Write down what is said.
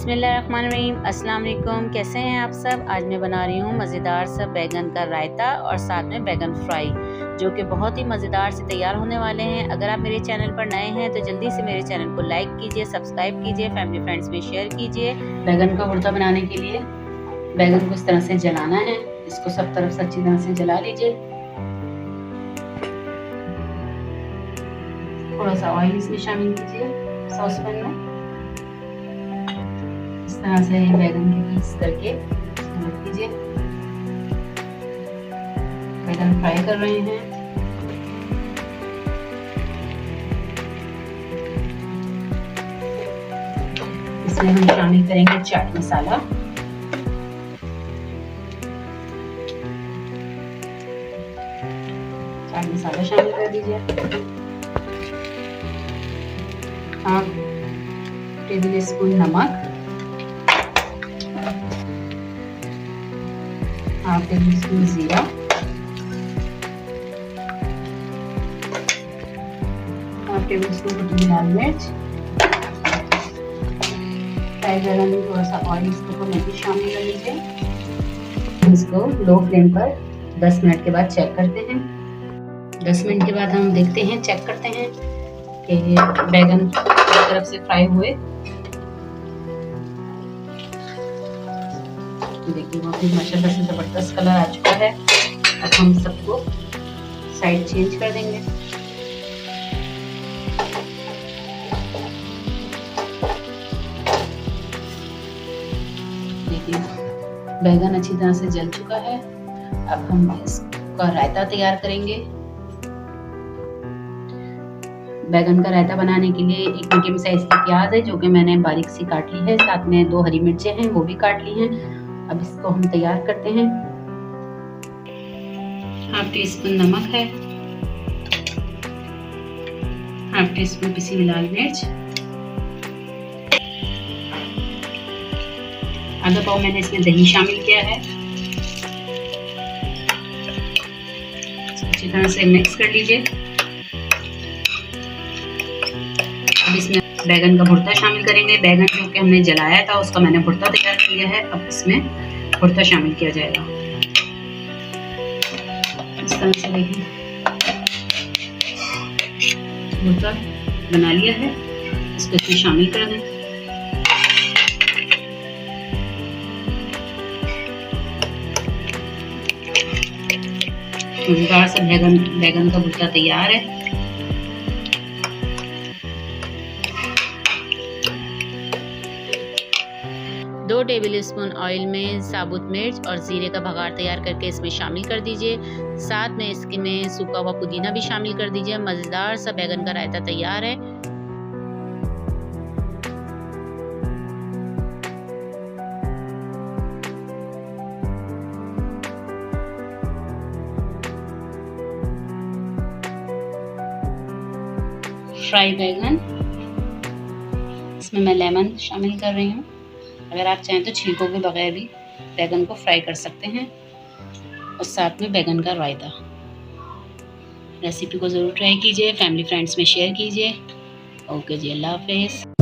बिस्मिल्लाहिर्रहमानिर्रहीम। अस्सलाम वालेकुम। कैसे हैं आप सब। आज मैं बना रही हूँ मज़ेदार सा बैगन का रायता और साथ में बैगन फ्राई, जो कि बहुत ही मज़ेदार से तैयार होने वाले हैं। अगर आप मेरे चैनल पर नए हैं तो जल्दी से मेरे चैनल को लाइक कीजिए, सब्सक्राइब कीजिए, फैमिली फ्रेंड्स में शेयर कीजिए। बैगन का भुर्ता बनाने के लिए बैगन को इस तरह से जलाना है। इसको सब तरफ से अच्छी तरह से जला लीजिए। थोड़ा सा ऑयल इसमें शामिल कीजिए सॉसपैन में। इस तरह से बैगन के पीस करके रख दीजिए। बैगन फ्राई कर रहे हैं। इसमें हम शामिल करेंगे चाट मसाला, शामिल कर दीजिए। 1/2 टेबल स्पून नमक, 1/2 टेबल स्पून जीरा, 1/2 टेबल स्पून कुटी लाल मिर्च। फ्राई करने में थोड़ा सा ऑयल इसको मेथी शामिल कर लीजिए। इसको लो फ्लेम पर 10 मिनट के बाद चेक करते हैं। 10 मिनट के बाद हम देखते हैं, चेक करते हैं कि बैगन एक तरफ से फ्राई हुए। देखिए बहुत ही माशाल्लाह से ज़बरदस्त कलर आ चुका है। अब हम सबको साइड चेंज कर देंगे। देखिए बैगन अच्छी तरह से जल चुका है। अब हम इसका रायता तैयार करेंगे। बैगन का रायता बनाने के लिए एक मीडियम साइज की प्याज है, जो कि मैंने बारीक सी काट ली है। साथ में 2 हरी मिर्चें हैं, वो भी काट ली हैं। अब इसको हम तैयार करते हैं। 1/2 टीस्पून नमक है, 1/2 टीस्पून पिसी हुई लाल मिर्च, आधा पाव मैंने इसमें दही शामिल किया है। अच्छी तरह से मिक्स कर लीजिए। अब इसमें बैगन का भुर्ता शामिल करेंगे। बैगन जो कि हमने जलाया था उसका मैंने भुर्ता तैयार किया है। अब इसमें भुर्ता शामिल किया जाएगा। इस तरह से देखिए भुर्ता बना लिया है। इसको इसमें शामिल कर दें। मजेदार सा बैगन का भुर्ता तैयार है। दो टेबल स्पून ऑयल में साबुत मिर्च और जीरे का बघार तैयार करके इसमें शामिल कर दीजिए। साथ में इसमें सूखा हुआ पुदीना भी शामिल कर दीजिए। मज़ेदार सा बैगन का रायता तैयार है। फ्राई बैगन, इसमें मैं लेमन शामिल कर रही हूँ। अगर आप चाहें तो छिलकों के बगैर भी बैगन को फ्राई कर सकते हैं। और साथ में बैगन का रायता। रेसिपी को ज़रूर ट्राई कीजिए, फैमिली फ्रेंड्स में शेयर कीजिए। ओके जी, अल्लाह हाफिज़।